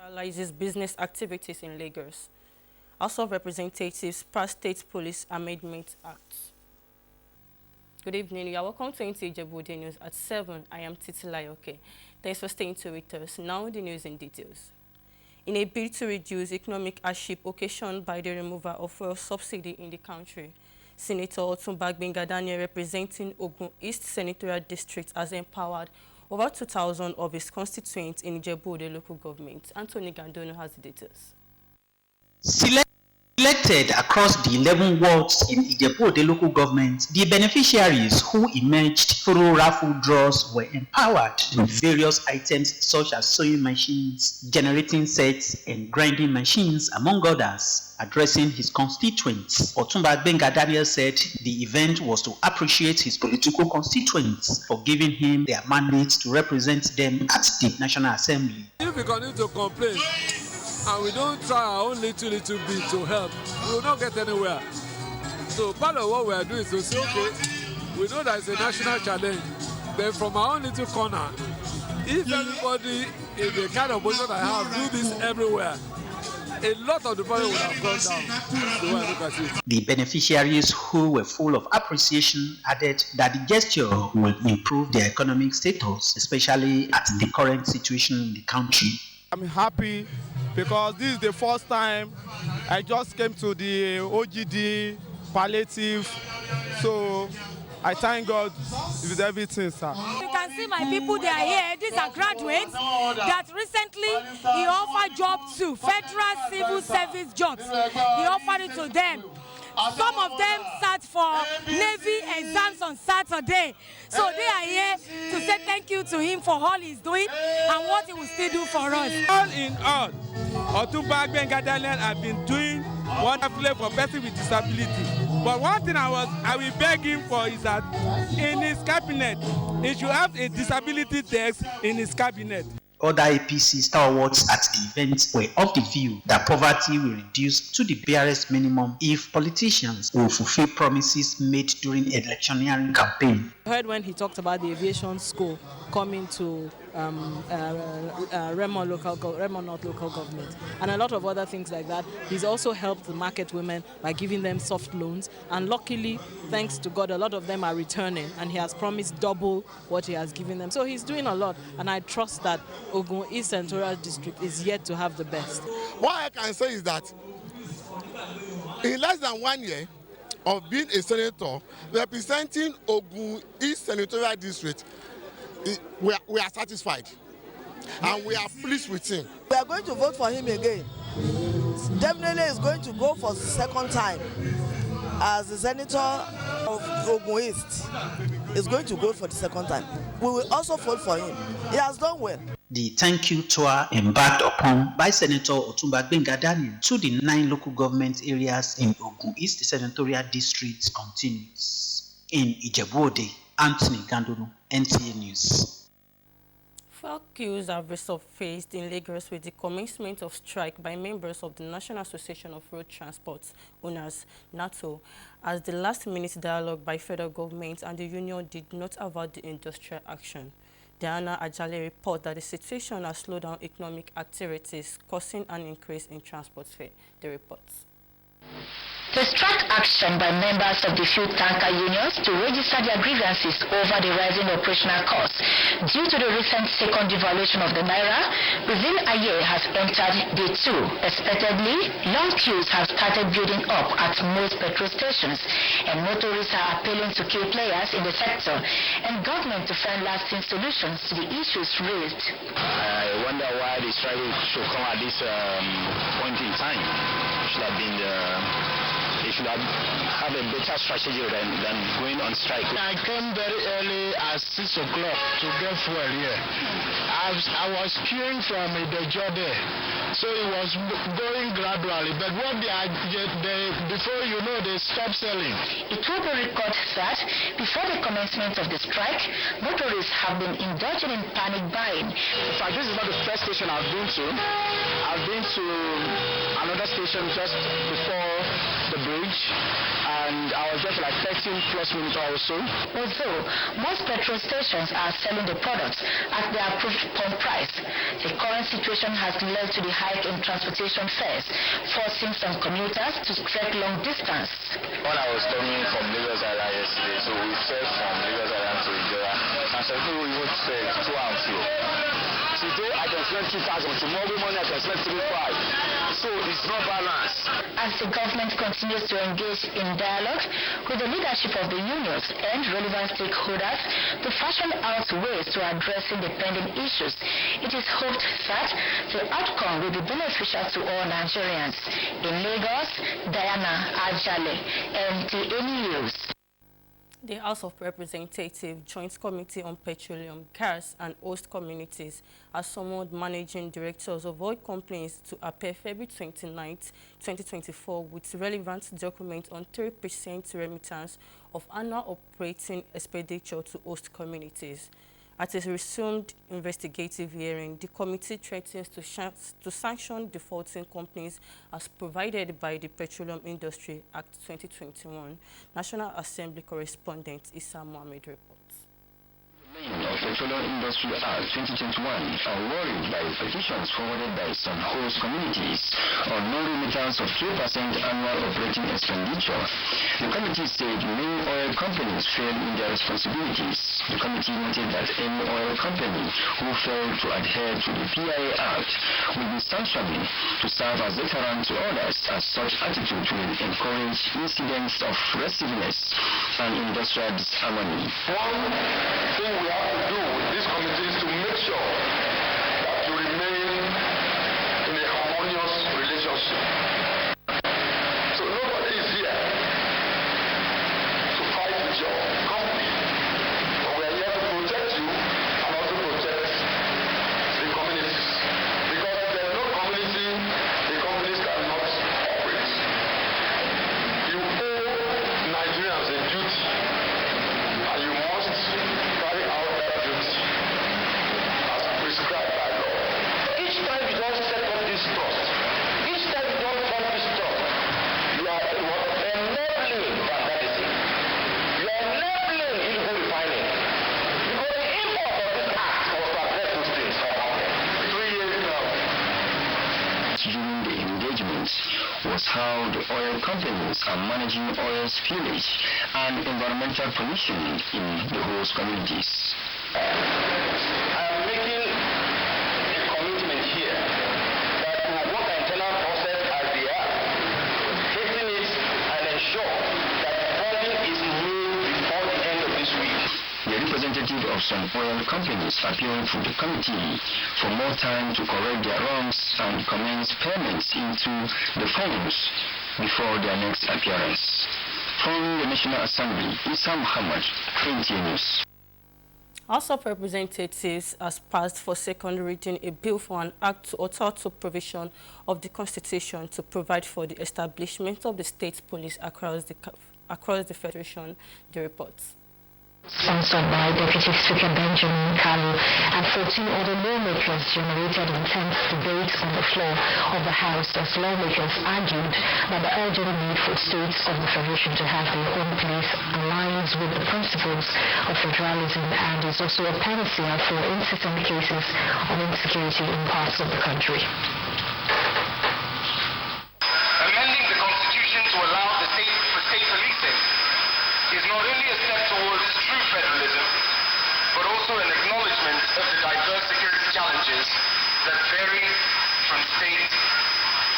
paralyzes business activities in Lagos. House of Representatives passed State Police Amendment Act. Good evening. You are welcome to Ijebu News at 7. I am Titi Layoke. Thanks for staying tuned with us. Now the news in details. In a bid to reduce economic hardship occasioned by the removal of fuel subsidy in the country, Senator Otumba Gbenga Daniel, representing Ogun East Senatorial District, has empowered over 2,000 of his constituents in Ijebu local government. Anthony Gandono has the details. Selected across the 11 wards in Ijebu local government, the beneficiaries who emerged through raffle draws were empowered with various items such as sewing machines, generating sets, and grinding machines, among others. Addressing his constituents, Otumba Gbenga Daniel said the event was to appreciate his political constituents for giving him their mandate to represent them at the National Assembly. If we continue to complain and we don't try our own little bit to help, we will not get anywhere. So part of what we are doing is to say, okay, we know that it's a national challenge, but from our own little corner, if everybody in the kind of position I have do this everywhere, a lot of the problem would have gone down. The way I look at it. The beneficiaries, who were full of appreciation, added that the gesture will improve their economic status, especially at the current situation in the country. I'm happy because this is the first time I just came to the OGD palliative, so I thank God with everything, sir. You can see my people, they are here. These are graduates that recently he offered jobs to, federal civil service jobs. He offered it to them. Some of them sat for Navy exams on Saturday. So they are here to say thank you to him for all he's doing and what he will still do for us. All in all, Otumba Gbenga Daniel have been doing wonderfully for persons with disability. But one thing I will beg him for is that in his cabinet, he should have a disability desk in his cabinet. Other APC stalwarts at the event were of the view that poverty will reduce to the barest minimum if politicians will fulfill promises made during electioneering campaign. I heard when he talked about the aviation school coming to Remo North local government and a lot of other things like that. He's also helped the market women by giving them soft loans, and luckily, thanks to God, a lot of them are returning, and he has promised double what he has given them. So he's doing a lot, and I trust that Ogun East Senatorial District is yet to have the best. What I can say is that in less than 1 year of being a senator representing Ogun East Senatorial District, we are satisfied and we are pleased with him. We are going to vote for him again. Definitely is going to go for the second time as the senator of Ogun East. Is going to go for the second time. We will also vote for him. He has done well. The thank you tour embarked upon by Senator Otumba Gbenga Daniel to the 9 local government areas in Ogun East Senatorial District continues. In Ijebu, Anthony Gandono, NTA News. Fuel queues have resurfaced in Lagos with the commencement of strike by members of the National Association of Road Transport Owners, NATO, as the last-minute dialogue by federal government and the union did not avert the industrial action. Diana Ajale reports that the situation has slowed down economic activities, causing an increase in transport fare. The reports. The strike action by members of the fuel tanker unions to register their grievances over the rising operational costs due to the recent second devaluation of the naira within a year has entered day 2. Expectedly, long queues have started building up at most petrol stations, and motorists are appealing to key players in the sector and government to find lasting solutions to the issues raised. I wonder why the strike should come at this point in time. It should have been they should have a better strategy than going on strike. I came very early at 6 o'clock to get fuel here. I was queuing from the job there, so it was going gradually. But what before you know, they stopped selling. It will be recorded that before the commencement of the strike, motorists have been indulging in panic buying, fact, this is not the first station I've been to. I've been to another station just before the bridge, and I was there for like 13 plus minutes or so. Although most petrol stations are selling the products at their approved pump price, the current situation has led to the hike in transportation fares, forcing some commuters to trek long distance. When I was coming from Lagos Island yesterday, so we said from Lagos Island to Ijora, and some people even said 2 and 4. Today I can spend 2,000, tomorrow morning I can spend 3,500. So it's not balanced. As the government continues to engage in dialogue with the leadership of the unions and relevant stakeholders to fashion out ways to addressing the pending issues, it is hoped that the outcome will be beneficial to all Nigerians. In Lagos, Diana Ajale, NTA News. The House of Representatives Joint Committee on Petroleum, Gas and Host Communities has summoned managing directors of oil companies to appear February 29, 2024 with relevant documents on 3% remittance of annual operating expenditure to host communities. At a resumed investigative hearing, the committee threatens to sanction defaulting companies as provided by the Petroleum Industry Act 2021. National Assembly correspondent Issa Mohammed reports. Of Petroleum Industry Act 2021 are worried by petitions forwarded by some host communities on non-remittance of 3% annual operating expenditure. The committee said many oil companies failed in their responsibilities. The committee noted that any oil company who failed to adhere to the PIA Act will be sanctioned to serve as deterrent to others, as such attitude will encourage incidents of restiveness and industrial disharmony. One thing we have to do with this committee is to make sure that you remain in a harmonious relationship. So nobody is here to fight with your company, but we are here to protect you and also protect the communities. Because if there is no community, the companies cannot operate. You owe Nigerians a duty, and you must carry out that duty as prescribed by law. Each time you don't set up this trust, each time you don't fund this trust, you are enabling vandalism. You are enabling illegal refining. Because the import of this act was to address those things from happening. 3 years now. During the engagement was how the oil companies are managing oil spillage and environmental pollution in the host communities. I am making a commitment here that we will work the internal process as they are, hasten it and ensure that funding is made before the end of this week. The representative of some oil companies appealed to the committee for more time to correct their wrongs and commence payments into the funds before their next appearance. From the National Assembly, Issa Muhammad, NTA News. House of Representatives has passed for second reading a bill for an act to alter the provision of the Constitution to provide for the establishment of the state police across the Federation, the reports. Sponsored by Deputy Speaker Benjamin Kalu and 14 other lawmakers, generated intense debate on the floor of the House as lawmakers argued that the urgent need for states of the Federation to have their own police aligns with the principles of federalism and is also a panacea for insistent cases of insecurity in parts of the country. Amending the Constitution to allow the state policing is not only a step towards true federalism, but also an acknowledgement of the diverse security challenges that vary from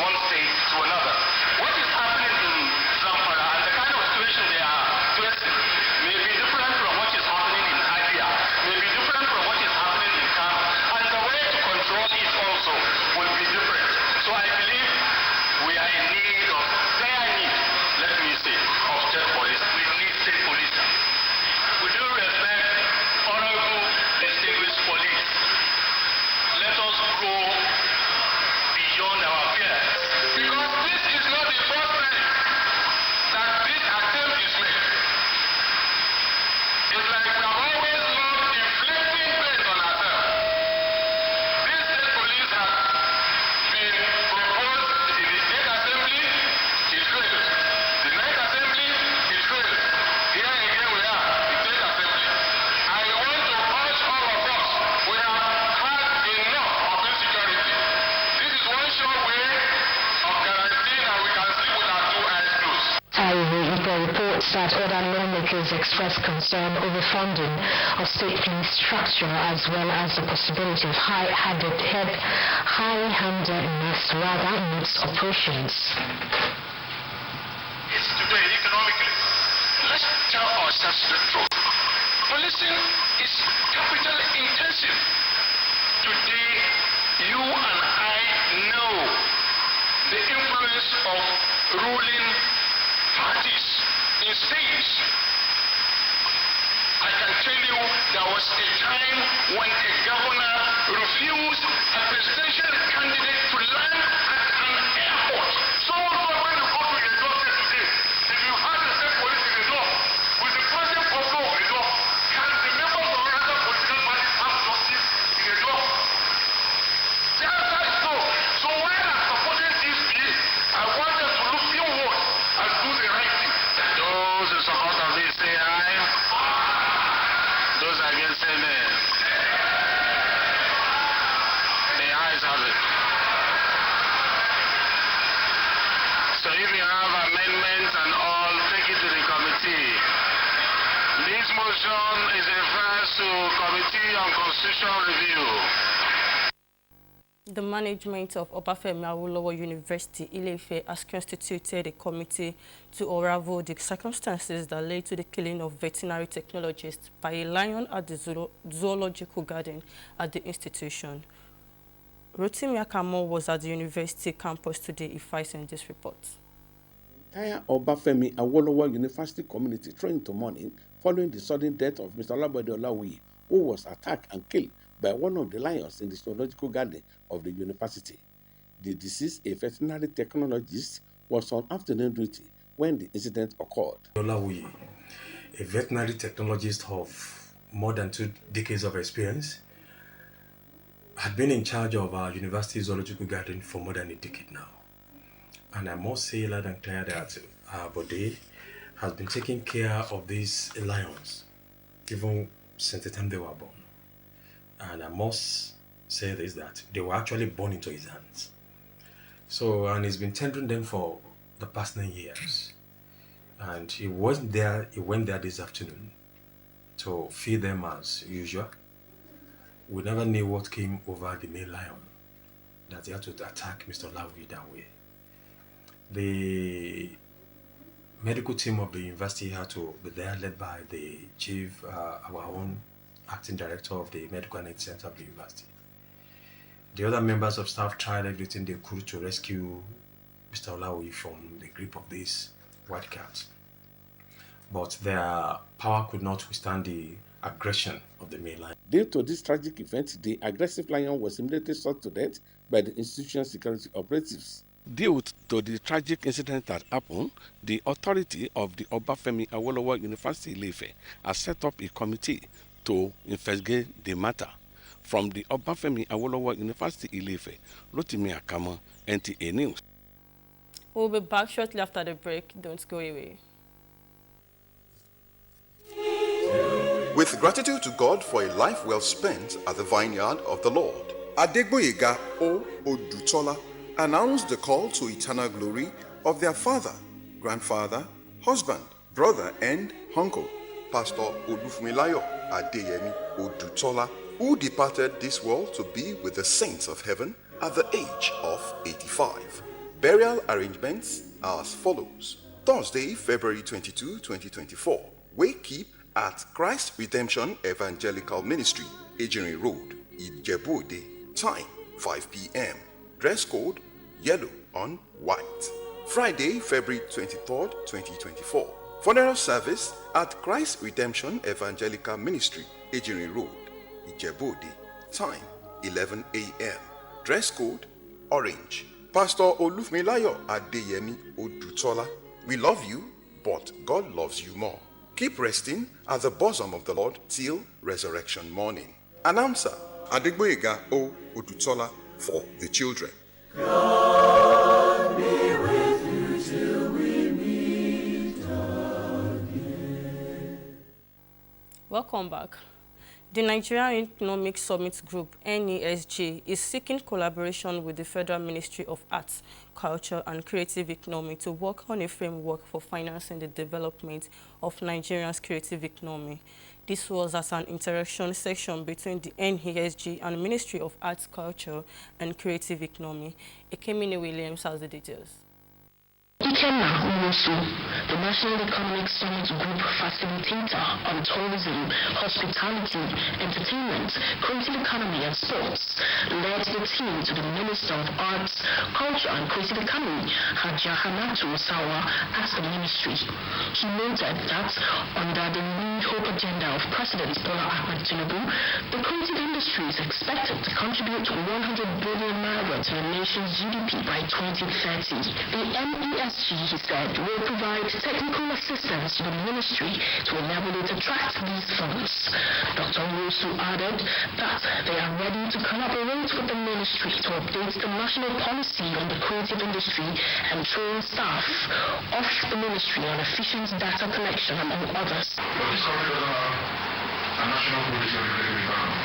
one state to another. What is happening in Zamfara and the kind of situation they are facing may be different from what is happening in Abia, may be different from what is happening in Kam, and the way to control it also will be different. So I believe we are in need of, let me say, of state police. We need state police. With due respect, honorable distinguished police, let us go beyond our fears. Because this is not the first time that this attempt is made. that other lawmakers expressed concern over funding of state police structure as well as the possibility of high-handed in its operations. It's today economically. Let's tell ourselves the truth. Policing is capital intensive. Today, you and I know the influence of ruling parties in states. I can tell you there was a time when a governor refused a presidential candidate to land at an airport. So when you go to a doctor today, if you have the same police in the law, with the present control of the law, can the members of other political parties have justice in the law? The answer is no. So when I'm supporting this bill, I want them to look inward and do the right thing. Those in support of this say aye. Those against say nay. The ayes have it. So if you have amendments and all, take it to the committee. This motion is referred to Committee on Constitutional Review. The management of Obafemi Awolowo University, Ile-Ife, has constituted a committee to unravel the circumstances that led to the killing of veterinary technologists by a lion at the zoological garden at the institution. Rotimi Akamo was at the university campus today. He files in this report. Entire Obafemi Awolowo University community threw into mourning following the sudden death of Mr. Olabode Olawuyi, who was attacked and killed by one of the lions in the zoological garden of the university. The deceased, a veterinary technologist, was on afternoon duty when the incident occurred. Olawuyi, a veterinary technologist of more than 2 decades of experience, had been in charge of our university zoological garden for more than a decade now. And I must say loud and clear that Bode has been taking care of these lions even since the time they were born. And I must say this, that they were actually born into his hands. So, and he's been tendering them for the past 9 years. And he went there this afternoon to feed them as usual. We never knew what came over the male lion, that he had to attack Mr. Olawuyi that way. The medical team of the university had to be there, led by the chief, our own acting director of the Medical and Health Center of the university. The other members of staff tried everything they could to rescue Mr. Olawuyi from the grip of these white cats. But their power could not withstand the aggression of the male lion. Due to this tragic event, the aggressive lion was immediately shot to death by the institution's security operatives. Due to the tragic incident that happened, the authority of the Obafemi Awolowo University Ile-Ife has set up a committee to investigate the matter. From the Obafemi Awolowo University Ile-Ife, Rotimi Akamo, NTA News. We'll be back shortly after the break. Don't go away. With gratitude to God for a life well spent at the vineyard of the Lord, Adegboyega O. Odutola announced the call to eternal glory of their father, grandfather, husband, brother, and uncle, Pastor Olufumilayo Adeyemi Odutola, who departed this world to be with the saints of heaven at the age of 85. Burial arrangements are as follows. Thursday, February 22, 2024. Wakekeep at Christ Redemption Evangelical Ministry, Ejinri Road, Ijebu-Ode. Time, 5 p.m. Dress code, yellow on white. Friday, February 23rd, 2024. Funeral service at Christ Redemption Evangelical Ministry, Ejinri Road, Ijebu-Ode. Time, 11 a.m. Dress code, orange. Pastor Olufumilayo Adeyemi Odutola. We love you, but God loves you more. Keep resting at the bosom of the Lord till resurrection morning. Announcer Adegboyega O. Odutola for the children. God be with you till we meet again. Welcome back. The Nigerian Economic Summit Group, NESG, is seeking collaboration with the Federal Ministry of Arts, Culture and Creative Economy to work on a framework for financing the development of Nigeria's creative economy. This was as an interaction section between the NESG and Ministry of Arts, Culture and Creative Economy. Ekemini Williams has the details. Ikenna Nwosu, the National Economic Summit Group facilitator on tourism, hospitality, entertainment, creative economy and sports, led the team to the Minister of Arts, Culture and Creative Economy, Hajia Hannatu Sawa, at the ministry. He noted that under the New Hope agenda of President Bola Ahmed Tinubu, the creative industry is expected to contribute 100 billion naira to the nation's GDP by 2030. The NESG, he said, will provide technical assistance to the ministry to enable it to attract these funds. Dr. Nwosu added that they are ready to collaborate with the ministry to update the national policy on the creative industry and train staff of the ministry on efficient data collection, among others. But this country doesn't have a national policy on the creative economy.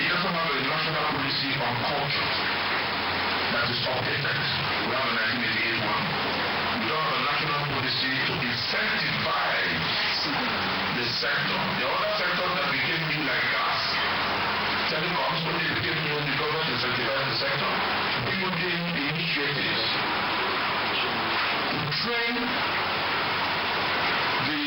It doesn't have a national policy on culture that is updated. We have a 1988 one. We don't have a national policy to incentivize the sector. The other sectors that became new, like gas, telecoms, when they became new, the government incentivized the sector. Building the initiatives to train the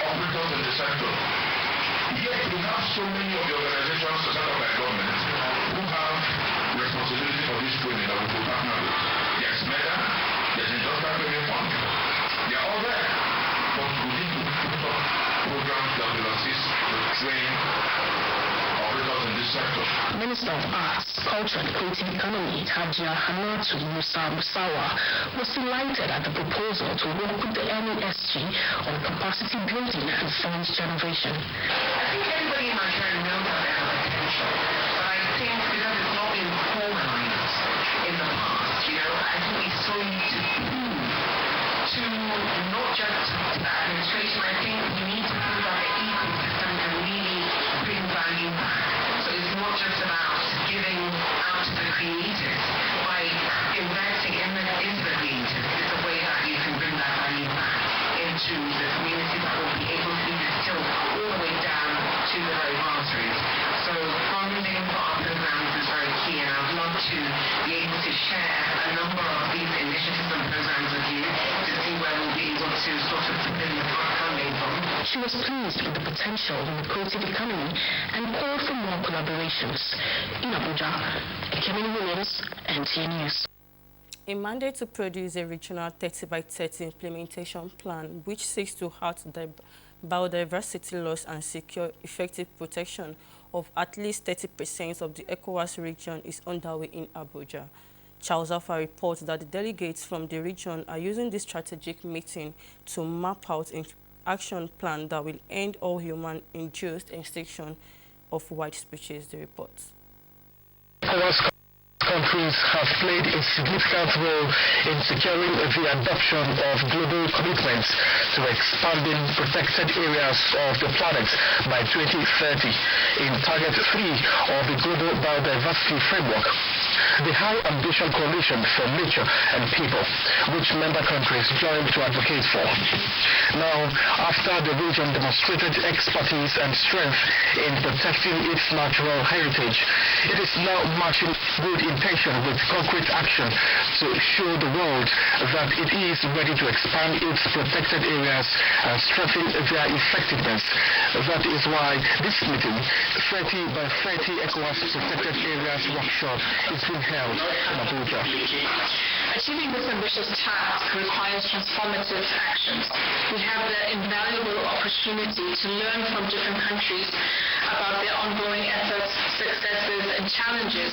operators in the sector. Yet we have so many of the organizations set up by government who have responsibility for this training that we could partner with. There's MEDA, there's Industrial Training Fund. They are all there. But we need to put up programs that will assist to train operators in this sector. Minister of Arts, Culture and Creative Economy, Hajia Hannatu Musawa, was delighted at the proposal to work with the NESG on capacity building and funds generation. I think everybody in Nigeria knows that they have potential, but I think because it's not been formalized in the past, I think we still need to prove to not just the administration. I think we need to prove that the ecosystem can really bring value back. So it's not just about giving out to the creators. By investing into the creators, it's a way that you can bring that value back into the community that will be able to be distilled all the way down to the very grassroots. So funding for our programs is very key, and I'd love to be able to share a number of these initiatives and programs with you to see where we'll be able to sort of put in the funding from. She was pleased with the potential in the creative economy and called for more collaborations. In Abuja, Ekemini Williams, NTA News. A mandate to produce a regional 30x30 implementation plan which seeks to halt the biodiversity loss and secure effective protection of at least 30% of the ECOWAS region is underway in Abuja. Charles Alpha reports that the delegates from the region are using this strategic meeting to map out an action plan that will end all human-induced extinction of wild species, the report. Countries have played a significant role in securing the adoption of global commitments to expanding protected areas of the planet by 2030 in Target 3 of the Global Biodiversity Framework. The High Ambition Coalition for Nature and People, which member countries joined to advocate for. Now, after the region demonstrated expertise and strength in protecting its natural heritage, it is now marching with intention with concrete action to show the world that it is ready to expand its protected areas and strengthen their effectiveness. That is why this meeting, 30x30 ECOWAS Protected Areas Workshop, is being held in Abuja. Achieving this ambitious task requires transformative actions. We have the invaluable opportunity to learn from different countries about their ongoing efforts, successes, and challenges.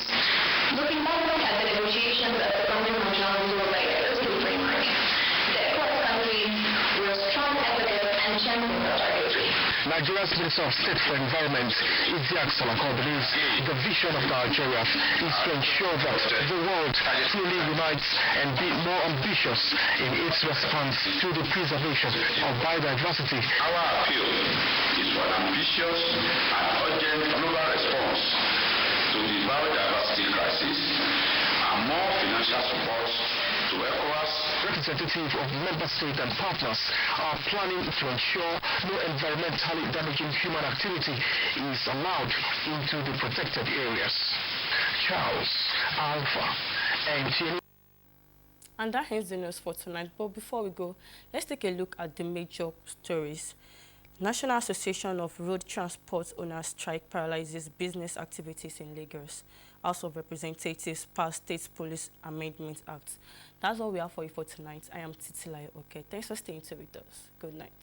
Looking back at the negotiations at the London Regional Global Biodiversity Framework, the ECOWAS countries were strong advocates and champions of Target 3. Nigeria's Minister of State for Environment, Isiaq Salako, believes the vision of Nigeria is to ensure that the world truly unites and be more ambitious in its response to the preservation of biodiversity. Our appeal is for an ambitious and urgent global response to the biodiversity crisis and more financial support to ECOWAS. Representatives of member states and partners are planning to ensure no environmentally damaging human activity is allowed into the protected areas. Charles Alpha and And that ends the news for tonight. But before we go, let's take a look at the major stories. National Association of Road Transport Owners strike paralyzes business activities in Lagos. House of Representatives passed State Police Amendment Act. That's all we have for you for tonight. I am Titilayo. Okay, thanks for staying tuned with us. Good night.